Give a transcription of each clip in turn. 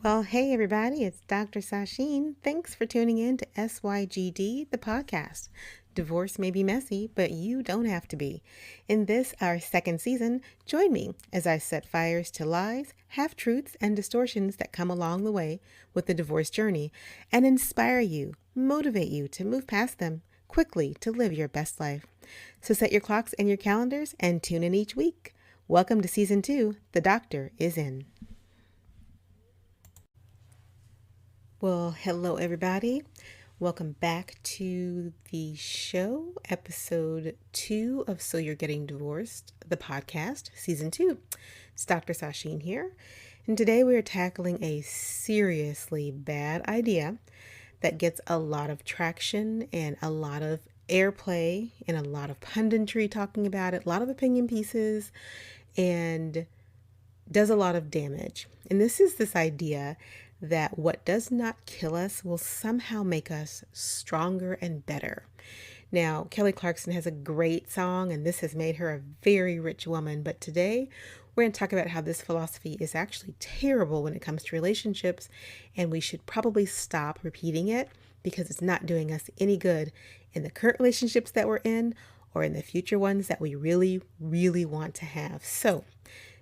Well, hey everybody, it's Dr. Sasheen. Thanks for tuning in to SYGD, the podcast. Divorce may be messy, but you don't have to be. In this, our second season, join me as I set fires to lies, half-truths, and distortions that come along the way with the divorce journey and inspire you, motivate you to move past them quickly to live your best life. So set your clocks and your calendars and tune in each week. Welcome to Season 2, The Doctor is In. Well, hello everybody. Welcome back to the show, episode 2 of So You're Getting Divorced, the podcast, season 2. It's Dr. Sasheen here, and today we are tackling a seriously bad idea that gets a lot of traction and a lot of airplay and a lot of punditry talking about it, a lot of opinion pieces, and does a lot of damage. And this is this idea that what does not kill us will somehow make us stronger and better. Now, Kelly Clarkson has a great song, and this has made her a very rich woman. But today, we're going to talk about how this philosophy is actually terrible when it comes to relationships, and we should probably stop repeating it because it's not doing us any good in the current relationships that we're in or in the future ones that we really, really want to have. So,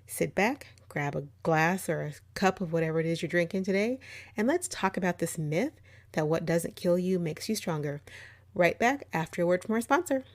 sit back, grab a glass or a cup of whatever it is you're drinking today, and let's talk about this myth that what doesn't kill you makes you stronger. Right back after a word from our sponsor.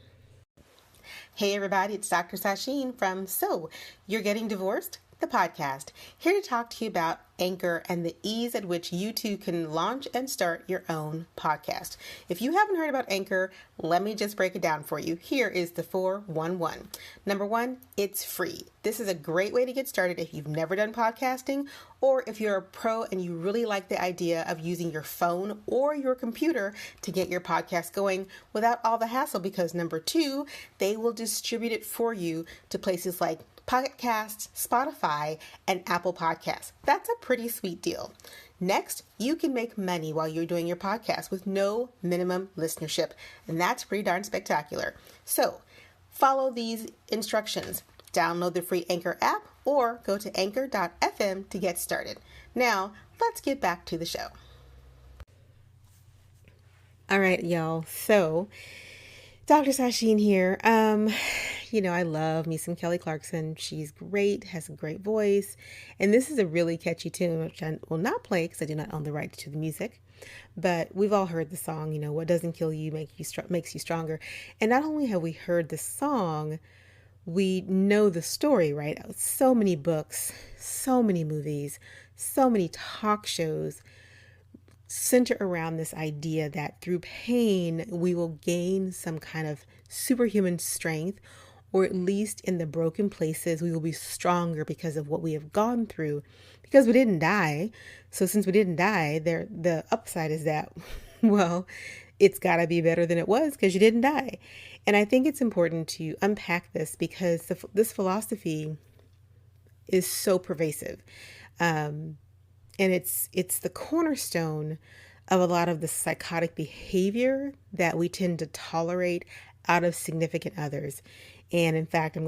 Hey everybody, it's Dr. Sasheen from So You're Getting Divorced, the podcast, here to talk to you about Anchor and the ease at which you too can launch and start your own podcast. If you haven't heard about Anchor, let me just break it down for you. Here is the 411. Number one, it's free. This is a great way to get started if you've never done podcasting, or if you're a pro and you really like the idea of using your phone or your computer to get your podcast going without all the hassle, because number two, they will distribute it for you to places like Pocket Casts, Spotify, and Apple Podcasts. That's a pretty sweet deal. Next, you can make money while you're doing your podcast with no minimum listenership, and that's pretty darn spectacular. So, follow these instructions. Download the free Anchor app or go to anchor.fm to get started. Now, let's get back to the show. All right, y'all. So, Dr. Sasheen here. I love me some Kelly Clarkson. She's great, has a great voice. And this is a really catchy tune, which I will not play because I do not own the rights to the music. But we've all heard the song, what doesn't kill you makes you stronger. And not only have we heard the song, we know the story, right? So many books, so many movies, so many talk shows center around this idea that through pain, we will gain some kind of superhuman strength, or at least in the broken places, we will be stronger because of what we have gone through, because we didn't die. So since we didn't die, the upside is that, well, it's got to be better than it was because you didn't die. And I think it's important to unpack this because this philosophy is so pervasive. And it's the cornerstone of a lot of the psychotic behavior that we tend to tolerate out of significant others. And in fact,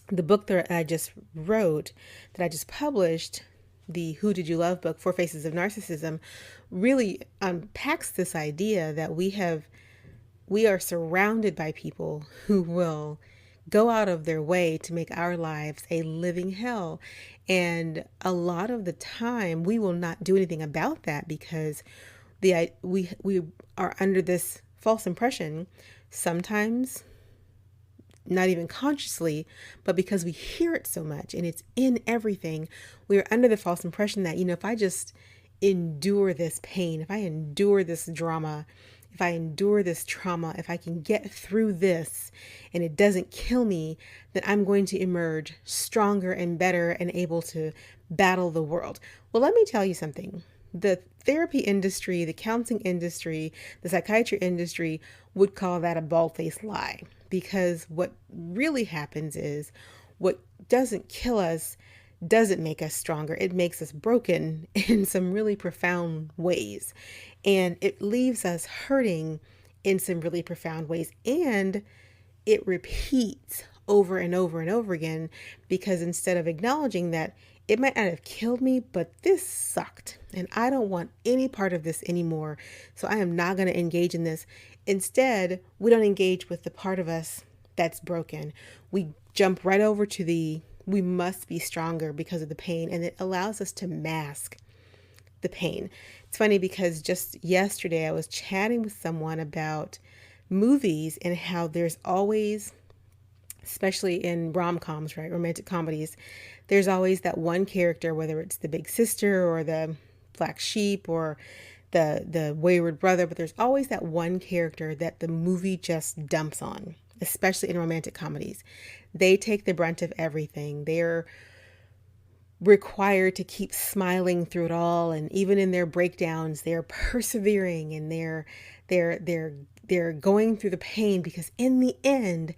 the book that I just wrote, that I just published, the Who Did You Love book, 4 Faces of Narcissism, really unpacks this idea that we are surrounded by people who will go out of their way to make our lives a living hell. And a lot of the time we will not do anything about that because we are under this false impression, sometimes not even consciously, but because we hear it so much and it's in everything, we are under the false impression that, if I just endure this pain, if I endure this drama, if I endure this trauma, if I can get through this and it doesn't kill me, then I'm going to emerge stronger and better and able to battle the world. Well, let me tell you something. The therapy industry, the counseling industry, the psychiatry industry would call that a bald-faced lie, because what really happens is what doesn't kill us doesn't make us stronger. It makes us broken in some really profound ways. And it leaves us hurting in some really profound ways. And it repeats over and over and over again, because instead of acknowledging that it might not have killed me, but this sucked. And I don't want any part of this anymore. So I am not going to engage in this. Instead, we don't engage with the part of us that's broken. We jump right over to we must be stronger because of the pain. And it allows us to mask the pain. It's funny because just yesterday I was chatting with someone about movies and how there's always, especially in rom-coms, right? Romantic comedies, there's always that one character, whether it's the big sister or the black sheep or the wayward brother, but there's always that one character that the movie just dumps on, especially in romantic comedies. They take the brunt of everything. They're required to keep smiling through it all, and even in their breakdowns they're persevering, and they're going through the pain, because in the end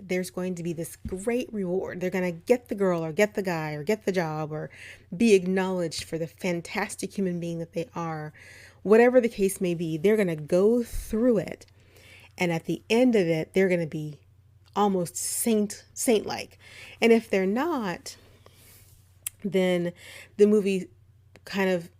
there's going to be this great reward. They're going to get the girl or get the guy or get the job or be acknowledged for the fantastic human being that they are. Whatever the case may be, they're going to go through it, and at the end of it they're going to be almost saint-like. And if they're not, then the movie kind of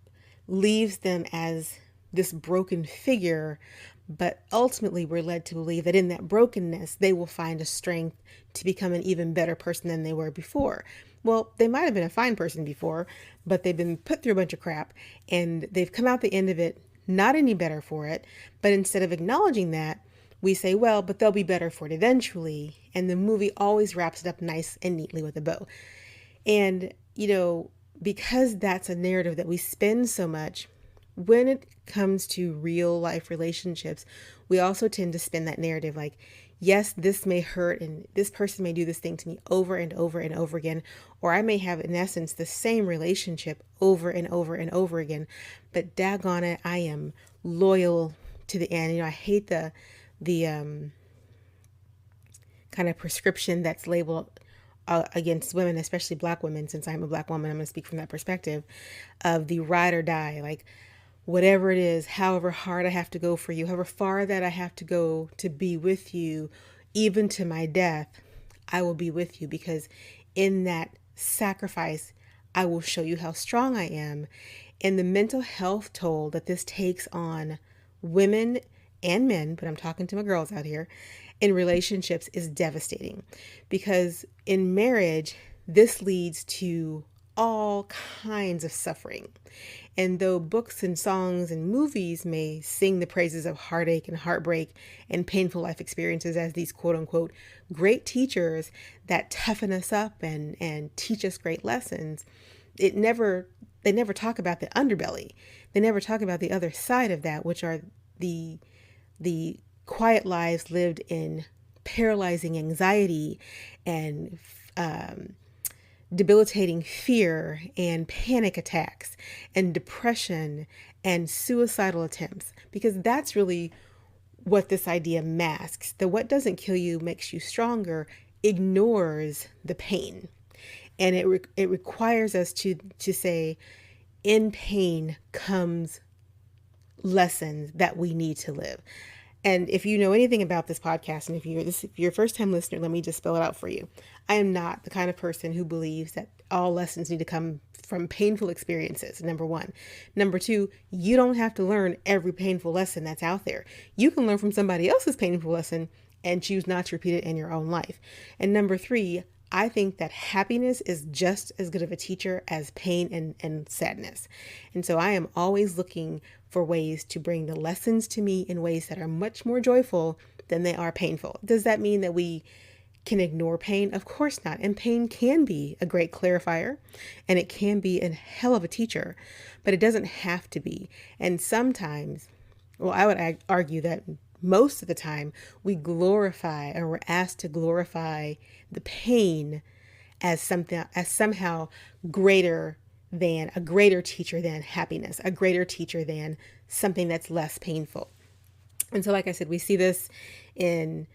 leaves them as this broken figure. But ultimately, we're led to believe that in that brokenness, they will find a strength to become an even better person than they were before. Well, they might have been a fine person before, but they've been put through a bunch of crap and they've come out the end of it not any better for it. But instead of acknowledging that, we say, well, but they'll be better for it eventually. And the movie always wraps it up nice and neatly with a bow. And, because that's a narrative that we spend so much, when it comes to real life relationships, we also tend to spin that narrative like, yes, this may hurt and this person may do this thing to me over and over and over again, or I may have, in essence, the same relationship over and over and over again, but daggone it, I am loyal to the end. I hate the kind of prescription that's labeled against women, especially Black women. Since I'm a Black woman, I'm going to speak from that perspective of the ride or die. Like, whatever it is, however hard I have to go for you, however far that I have to go to be with you, even to my death, I will be with you, because in that sacrifice, I will show you how strong I am. And the mental health toll that this takes on women and men, but I'm talking to my girls out here, in relationships is devastating, because in marriage, this leads to all kinds of suffering. And though books and songs and movies may sing the praises of heartache and heartbreak and painful life experiences as these quote unquote great teachers that toughen us up and teach us great lessons, they never talk about the underbelly. They never talk about the other side of that, which are the quiet lives lived in paralyzing anxiety and debilitating fear and panic attacks and depression and suicidal attempts, because that's really what this idea masks. The what doesn't kill you makes you stronger ignores the pain. And it requires us to say, in pain comes lessons that we need to live. And if you know anything about this podcast, and if you're a first-time listener, let me just spell it out for you. I am not the kind of person who believes that all lessons need to come from painful experiences, number one. Number two, you don't have to learn every painful lesson that's out there. You can learn from somebody else's painful lesson and choose not to repeat it in your own life. And number three, I think that happiness is just as good of a teacher as pain and sadness. And so I am always looking for ways to bring the lessons to me in ways that are much more joyful than they are painful. Does that mean that we can ignore pain? Of course not. And pain can be a great clarifier, and it can be a hell of a teacher, but it doesn't have to be. And sometimes, well, I would argue that most of the time we glorify, or we're asked to glorify, the pain as somehow greater than a greater teacher than happiness, a greater teacher than something that's less painful. And so, like I said, we see this in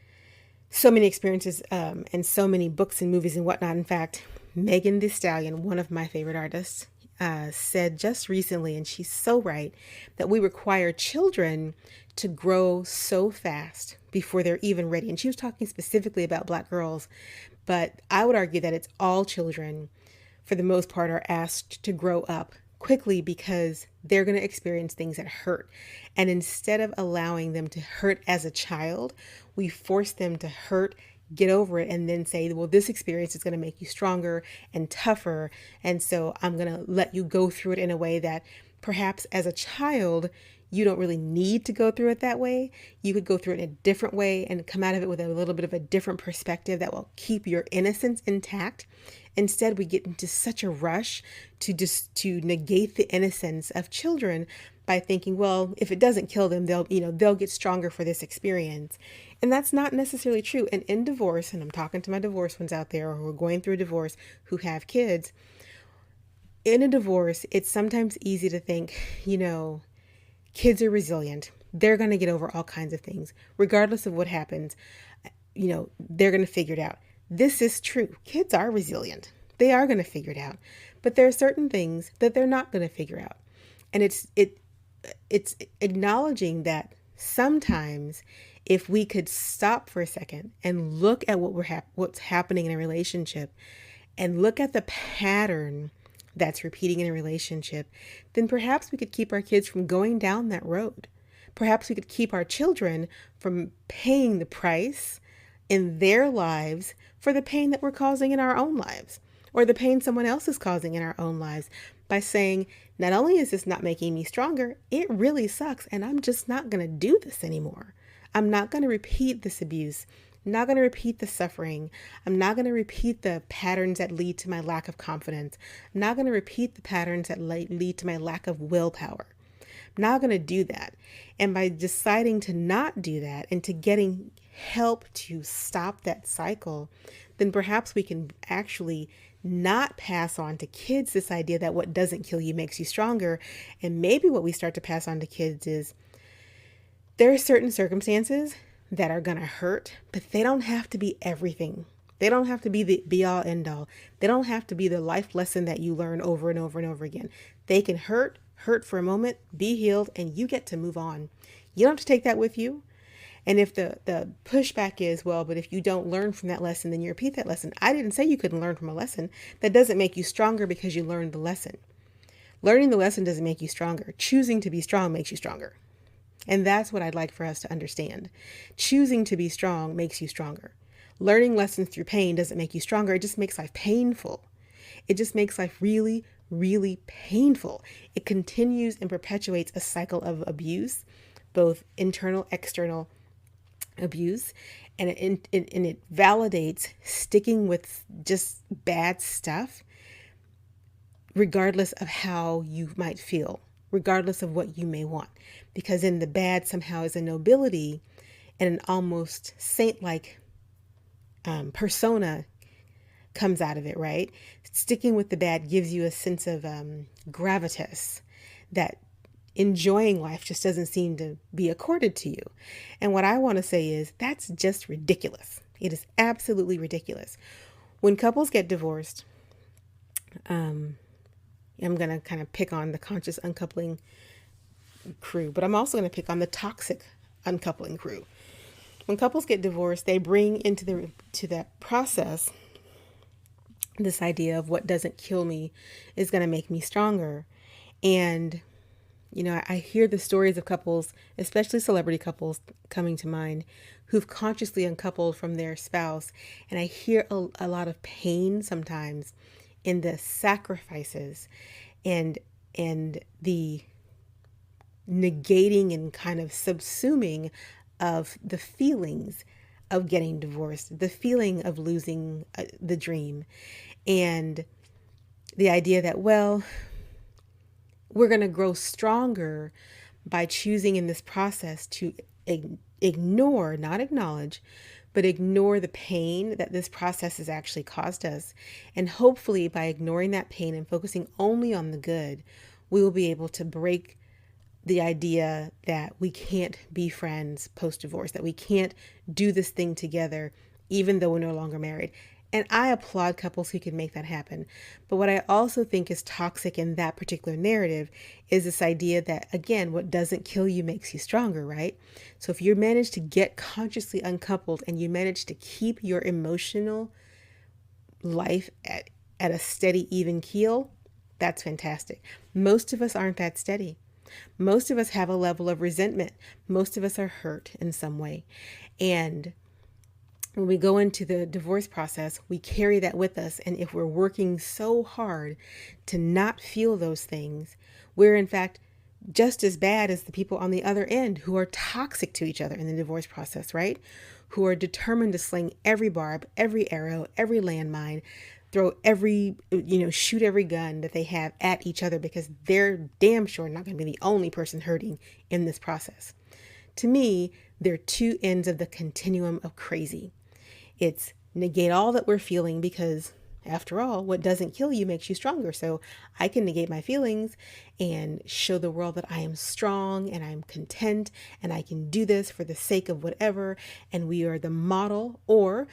so many experiences and so many books and movies and whatnot. In fact, Megan Thee Stallion, one of my favorite artists, said just recently, and she's so right, that we require children to grow so fast before they're even ready. And she was talking specifically about Black girls, but I would argue that it's all children. for the most part, are asked to grow up quickly because they're going to experience things that hurt. And instead of allowing them to hurt as a child, we force them to hurt, get over it, and then say, well, this experience is going to make you stronger and tougher. And so I'm going to let you go through it in a way that perhaps as a child, you don't really need to go through it that way. You could go through it in a different way and come out of it with a little bit of a different perspective that will keep your innocence intact. Instead, we get into such a rush to negate the innocence of children by thinking, well, if it doesn't kill them, they'll get stronger for this experience. And that's not necessarily true. And in divorce, and I'm talking to my divorced ones out there who are going through a divorce who have kids, in a divorce, it's sometimes easy to think, kids are resilient. They're going to get over all kinds of things. Regardless of what happens, they're going to figure it out. This is true. Kids are resilient. They are going to figure it out. But there are certain things that they're not going to figure out. And it's acknowledging that sometimes if we could stop for a second and look at what's happening in a relationship and look at the pattern that's repeating in a relationship, then perhaps we could keep our kids from going down that road. Perhaps we could keep our children from paying the price in their lives for the pain that we're causing in our own lives, or the pain someone else is causing in our own lives, by saying, not only is this not making me stronger, it really sucks, and I'm just not going to do this anymore. I'm not going to repeat this abuse. I'm not going to repeat the suffering. I'm not going to repeat the patterns that lead to my lack of confidence. I'm not going to repeat the patterns that lead to my lack of willpower. I'm not going to do that. And by deciding to not do that and to getting help to stop that cycle, then perhaps we can actually not pass on to kids this idea that what doesn't kill you makes you stronger. And maybe what we start to pass on to kids is there are certain circumstances that are going to hurt, but they don't have to be everything. They don't have to be the be all end all. They don't have to be the life lesson that you learn over and over and over again. They can hurt for a moment, be healed, and you get to move on. You don't have to take that with you. And if the pushback is, well, but if you don't learn from that lesson, then you repeat that lesson. I didn't say you couldn't learn from a lesson. That doesn't make you stronger because you learned the lesson. Learning the lesson doesn't make you stronger. Choosing to be strong makes you stronger. And that's what I'd like for us to understand. Choosing to be strong makes you stronger. Learning lessons through pain doesn't make you stronger. It just makes life painful. It just makes life really, really painful. It continues and perpetuates a cycle of abuse, both internal, external abuse, and it validates sticking with just bad stuff, regardless of how you might feel, regardless of what you may want. Because in the bad somehow is a nobility and an almost saint-like persona comes out of it, right? Sticking with the bad gives you a sense of gravitas that enjoying life just doesn't seem to be accorded to you. And what I want to say is that's just ridiculous. It is absolutely ridiculous. When couples get divorced, I'm going to kind of pick on the conscious uncoupling crew, but I'm also going to pick on the toxic uncoupling crew. When couples get divorced, they bring into that process this idea of what doesn't kill me is going to make me stronger. And, I hear the stories of couples, especially celebrity couples coming to mind, who've consciously uncoupled from their spouse. And I hear a lot of pain sometimes in the sacrifices and the negating and kind of subsuming of the feelings of getting divorced, the feeling of losing the dream, and the idea that, well, we're going to grow stronger by choosing in this process to ignore, not acknowledge, but ignore the pain that this process has actually caused us. And hopefully by ignoring that pain and focusing only on the good, we will be able to break the idea that we can't be friends post-divorce, that we can't do this thing together, even though we're no longer married. And I applaud couples who can make that happen. But what I also think is toxic in that particular narrative is this idea that, again, what doesn't kill you makes you stronger, right? So if you manage to get consciously uncoupled and you manage to keep your emotional life at a steady, even keel, that's fantastic. Most of us aren't that steady. Most of us have a level of resentment. Most of us are hurt in some way. And when we go into the divorce process, we carry that with us. And if we're working so hard to not feel those things, we're in fact just as bad as the people on the other end who are toxic to each other in the divorce process, right? Who are determined to sling every barb, every arrow, every landmine, throw every, shoot every gun that they have at each other because they're damn sure not going to be the only person hurting in this process. To me, they're two ends of the continuum of crazy. It's negate all that we're feeling because, after all, what doesn't kill you makes you stronger. So I can negate my feelings and show the world that I am strong and I'm content and I can do this for the sake of whatever. And we are the model. Or,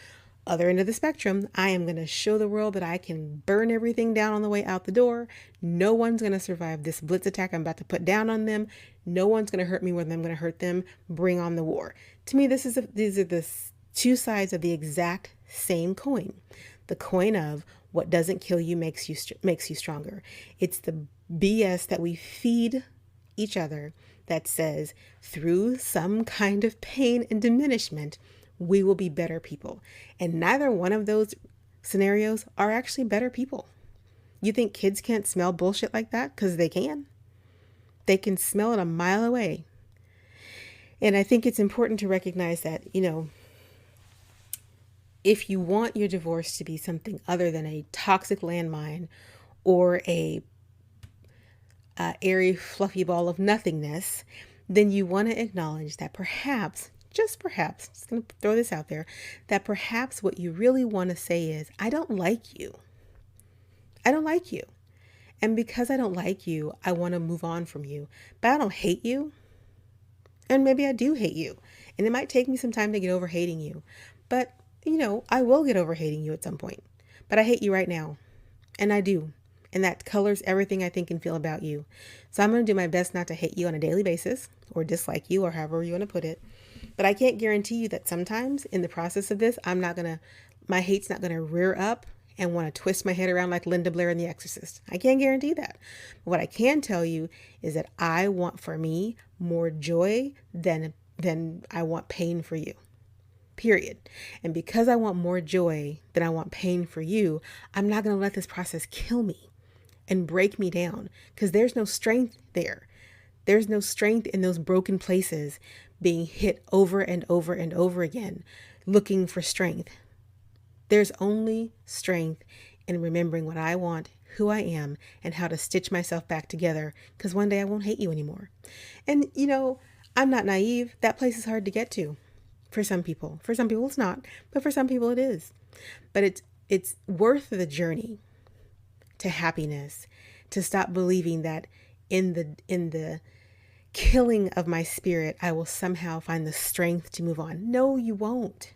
other end of the spectrum, I am going to show the world that I can burn everything down on the way out the door. No one's going to survive this blitz attack I'm about to put down on them. No one's going to hurt me more than I'm going to hurt them. Bring on the war. To me, these are the two sides of the exact same coin. The coin of what doesn't kill you makes you stronger. It's the BS that we feed each other that says through some kind of pain and diminishment, we will be better people. And neither one of those scenarios are actually better people. You think kids can't smell bullshit like that? Because they can. They can smell it a mile away. And I think it's important to recognize that, if you want your divorce to be something other than a toxic landmine or a airy, fluffy ball of nothingness, then you want to acknowledge that perhaps, just perhaps, just going to throw this out there, that perhaps what you really want to say is, I don't like you. I don't like you. And because I don't like you, I want to move on from you. But I don't hate you. And maybe I do hate you. And it might take me some time to get over hating you. But I will get over hating you at some point, but I hate you right now. And I do. And that colors everything I think and feel about you. So I'm going to do my best not to hate you on a daily basis or dislike you or however you want to put it. But I can't guarantee you that sometimes in the process of this, my hate's not going to rear up and want to twist my head around like Linda Blair in The Exorcist. I can't guarantee that. But what I can tell you is that I want for me more joy than I want pain for you. Period. And because I want more joy than I want pain for you, I'm not going to let this process kill me and break me down because there's no strength there. There's no strength in those broken places being hit over and over and over again, looking for strength. There's only strength in remembering what I want, who I am, and how to stitch myself back together because one day I won't hate you anymore. And, I'm not naive. That place is hard to get to. For some people. For some people it's not, but for some people it is. But it's worth the journey to happiness, to stop believing that in the killing of my spirit, I will somehow find the strength to move on. No, you won't.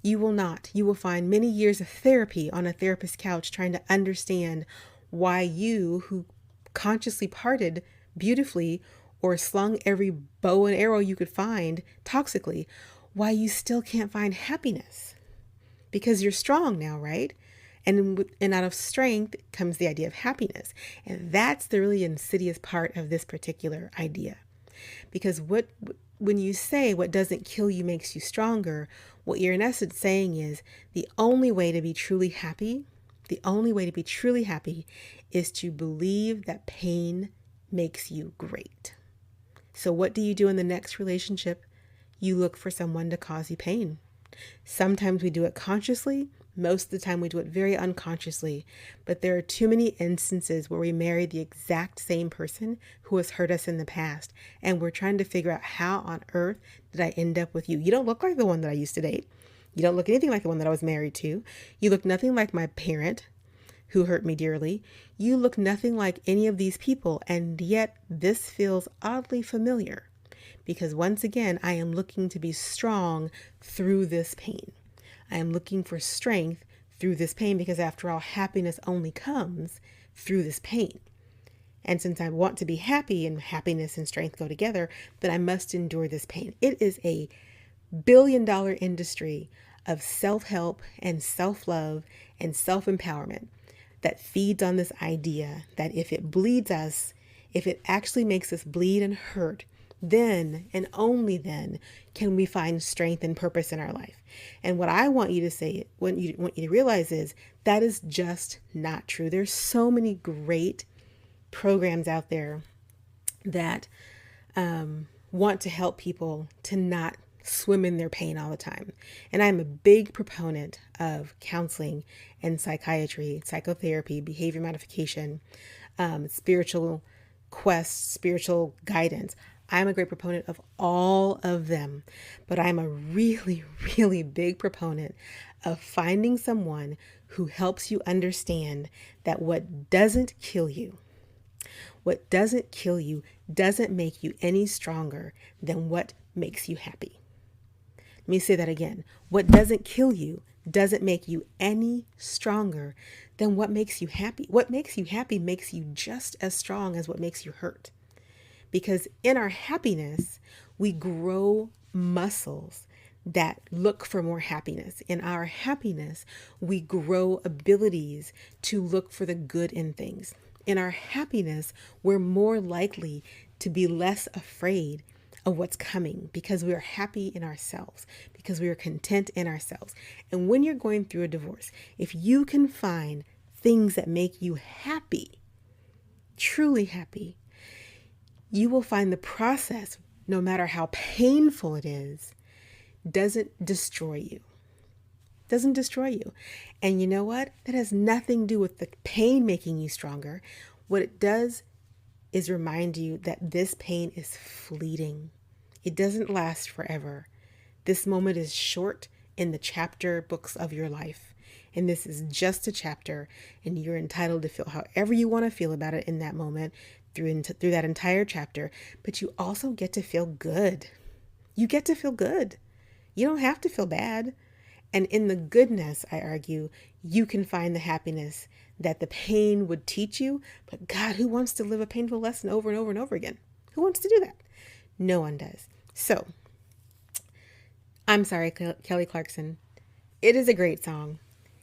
You will not. You will find many years of therapy on a therapist's couch trying to understand why you, who consciously parted beautifully or slung every bow and arrow you could find toxically, why you still can't find happiness. Because you're strong now, right? And out of strength comes the idea of happiness. And that's the really insidious part of this particular idea. Because when you say what doesn't kill you makes you stronger, what you're in essence saying is the only way to be truly happy, is to believe that pain makes you great. So what do you do in the next relationship? You look for someone to cause you pain. Sometimes we do it consciously. Most of the time we do it very unconsciously. But there are too many instances where we marry the exact same person who has hurt us in the past. And we're trying to figure out how on earth did I end up with you? You don't look like the one that I used to date. You don't look anything like the one that I was married to. You look nothing like my parent who hurt me dearly. You look nothing like any of these people. And yet this feels oddly familiar. Because once again, I am looking to be strong through this pain. I am looking for strength through this pain because after all, happiness only comes through this pain. And since I want to be happy and happiness and strength go together, then I must endure this pain. It is a billion-dollar industry of self-help and self-love and self-empowerment. that feeds on this idea that if it bleeds us, if it actually makes us bleed and hurt, then and only then can we find strength and purpose in our life. And what I want you to say, want you to realize is that is just not true. There's so many great programs out there that want to help people to not swim in their pain all the time. And I'm a big proponent of counseling and psychiatry, psychotherapy, behavior modification, spiritual quests, spiritual guidance. I'm a great proponent of all of them, but I'm a really, really big proponent of finding someone who helps you understand that what doesn't kill you doesn't make you any stronger than what makes you happy. Let me say that again. What doesn't kill you doesn't make you any stronger than what makes you happy. What makes you happy makes you just as strong as what makes you hurt. Because in our happiness, we grow muscles that look for more happiness. In our happiness, we grow abilities to look for the good in things. In our happiness, we're more likely to be less afraid of what's coming because we are happy in ourselves, because we are content in ourselves. And when you're going through a divorce, if you can find things that make you happy, truly happy, you will find the process, no matter how painful it is, doesn't destroy you. Doesn't destroy you. And you know what? That has nothing to do with the pain making you stronger. What it does is remind you that this pain is fleeting. It doesn't last forever. This moment is short in the chapter books of your life. And this is just a chapter, and you're entitled to feel however you want to feel about it in that moment through that entire chapter. But you also get to feel good. You get to feel good. You don't have to feel bad. And in the goodness, I argue, you can find the happiness that the pain would teach you. But God, who wants to live a painful lesson over and over and over again? Who wants to do that? No one does. So, I'm sorry, Kelly Clarkson. It is a great song.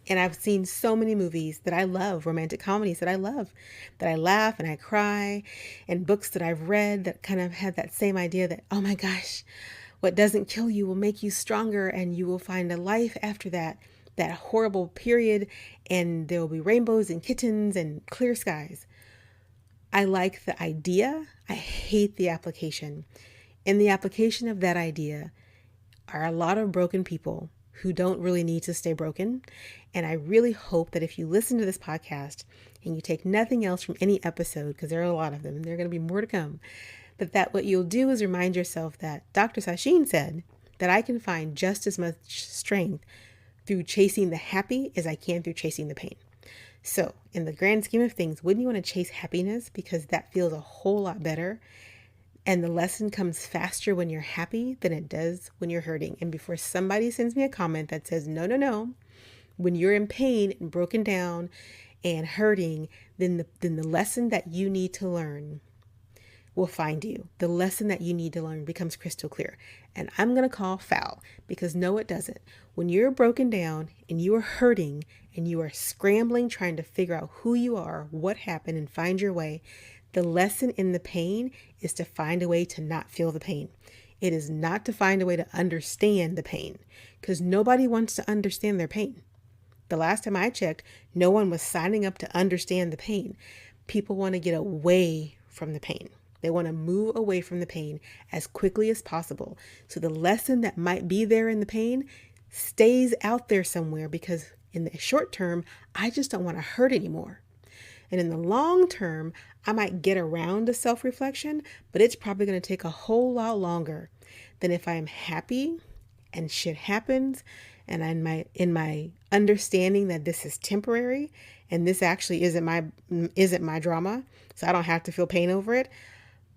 And I've seen so many movies that I love, romantic comedies that I love, that I laugh and I cry, and books that I've read that kind of have that same idea that, oh my gosh, what doesn't kill you will make you stronger, and you will find a life after that horrible period, and there will be rainbows and kittens and clear skies. I like the idea. I hate the application. In the application of that idea are a lot of broken people who don't really need to stay broken. And I really hope that if you listen to this podcast and you take nothing else from any episode, because there are a lot of them and there are going to be more to come, but that what you'll do is remind yourself that Dr. Sasheen said that I can find just as much strength through chasing the happy as I can through chasing the pain. So in the grand scheme of things, wouldn't you want to chase happiness because that feels a whole lot better? And the lesson comes faster when you're happy than it does when you're hurting. And before somebody sends me a comment that says, no, when you're in pain and broken down and hurting, then the lesson that you need to learn will find you. The lesson that you need to learn becomes crystal clear. And I'm going to call foul, because no, it doesn't. When you're broken down and you are hurting and you are scrambling, trying to figure out who you are, what happened, and find your way, the lesson in the pain is to find a way to not feel the pain. It is not to find a way to understand the pain, because nobody wants to understand their pain. The last time I checked, no one was signing up to understand the pain. People want to get away from the pain. They want to move away from the pain as quickly as possible. So the lesson that might be there in the pain stays out there somewhere, because in the short term, I just don't want to hurt anymore. And in the long term, I might get around to self-reflection, but it's probably going to take a whole lot longer than if I am happy and shit happens, and in my understanding that this is temporary and this actually isn't my drama, so I don't have to feel pain over it.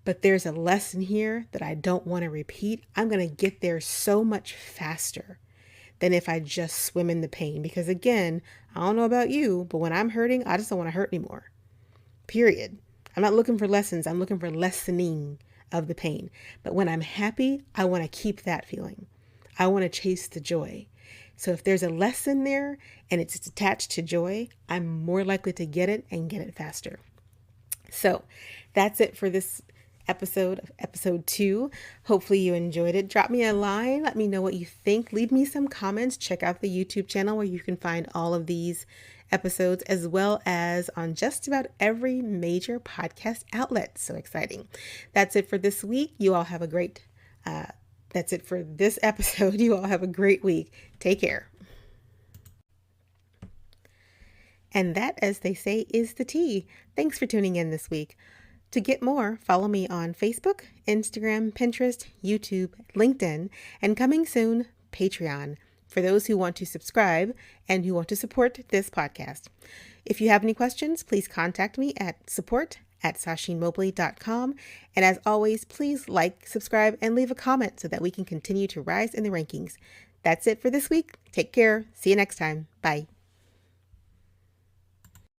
But there's a lesson here that I don't want to repeat. I'm going to get there so much faster than if I just swim in the pain. Because again, I don't know about you, but when I'm hurting, I just don't want to hurt anymore. Period. I'm not looking for lessons. I'm looking for lessening of the pain. But when I'm happy, I want to keep that feeling. I want to chase the joy. So if there's a lesson there and it's attached to joy, I'm more likely to get it and get it faster. So that's it for this episode 2. Hopefully you enjoyed it. Drop me a line. Let me know what you think. Leave me some comments. Check out the YouTube channel where you can find all of these episodes, as well as on just about every major podcast outlet. So exciting. That's it for this week. You all have a great, that's it for this episode. You all have a great week. Take care. And that, as they say, is the tea. Thanks for tuning in this week. To get more, follow me on Facebook, Instagram, Pinterest, YouTube, LinkedIn, and coming soon, Patreon, for those who want to subscribe and who want to support this podcast. If you have any questions, please contact me at support@sashinmobley.com. And as always, please like, subscribe, and leave a comment so that we can continue to rise in the rankings. That's it for this week. Take care. See you next time. Bye.